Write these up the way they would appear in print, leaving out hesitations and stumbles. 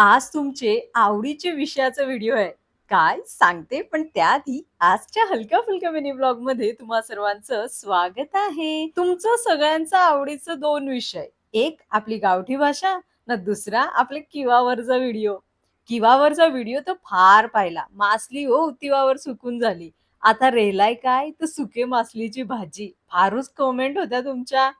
आज तुमचे आवडीचे विषयाचा व्हिडिओ आहे. काय सांगते, पण त्याआधी आजच्या हलक्या-फुलक्या मिनी ब्लॉगमध्ये तुम्हा सर्वांचं स्वागत आहे. तुमचं सगळ्यांचं आवडीचं 2 विषय. एक आपली गावठी भाषा, ना दुसरा आपले किवावरचा व्हिडिओ. किवावरचा व्हिडिओ तर फार पाहिला. मासली हो तिवावर सुकून झाली. आता राहिलाय काय, तर सुके मासलीची भाजी. फारच कमेंट होत्या तुमच्या.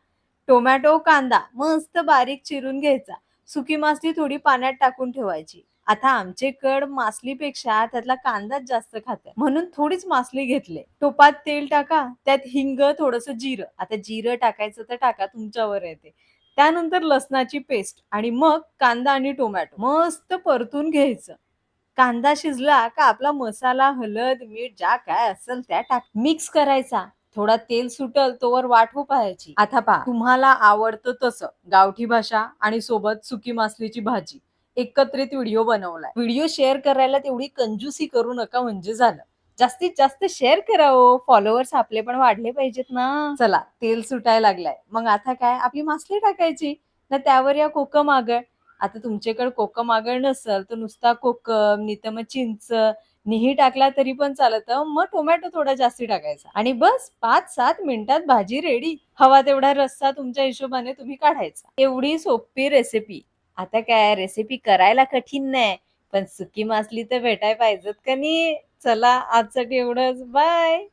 टोमॅटो, कांदा मस्त बारीक चिरून घ्यायचा. सुकी मासली थोडी पाण्यात टाकून ठेवायची. आता आमचेकड मासलीपेक्षा त्यातला कांदाच जास्त खातात. म्हणून थोडीच मासली घेतले. टोपात तेल टाका, त्यात हिंग, थोडंसं जिरं. आता जिरं टाकायचं तर टाका, तुमच्यावर आहे ते. त्यानंतर लसणाची पेस्ट आणि मग कांदा आणि टोमॅटो मस्त परतून घ्यायचं. कांदा शिजला का आपला मसाला, हळद, मीठ ज्या काय असेल त्या मिक्स करायचा. थोडा तेल सुटल तोवर वाट पाहायची. आता पहा, तुम्हाला आवडतं तसं गावठी भाषा आणि सोबत सुकी मासलीची भाजी एकत्रित व्हिडिओ बनवलाय. व्हिडिओ शेअर करायला तेवढी कंजूसी करू नका म्हणजे झालं. जास्तीत जास्त शेअर करा हो. फॉलोअर्स आपले पण वाढले पाहिजेत ना. चला, तेल सुटायला लागलाय. मग आता काय, आपली मासली टाकायची. ना त्यावर या कोकम आगळ. आता तुमच्याकडे कोकम आगळ नसेल तर नुसता कोकम, नाहीतर मग चिंच निही टाकला तरी पण चालतं. मग टोमॅटो थोडा जास्ती टाकायचा आणि बस 5-7 मिनिटात भाजी रेडी. हवा तेवढा रस्सा तुमच्या हिशोबाने तुम्ही काढायचा. एवढी सोपी रेसिपी. आता काय, रेसिपी करायला कठीण नाही, पण सुकी मासली तर भेटायला पाहिजेत का नाही. चला, आजसाठी एवढंच. बाय.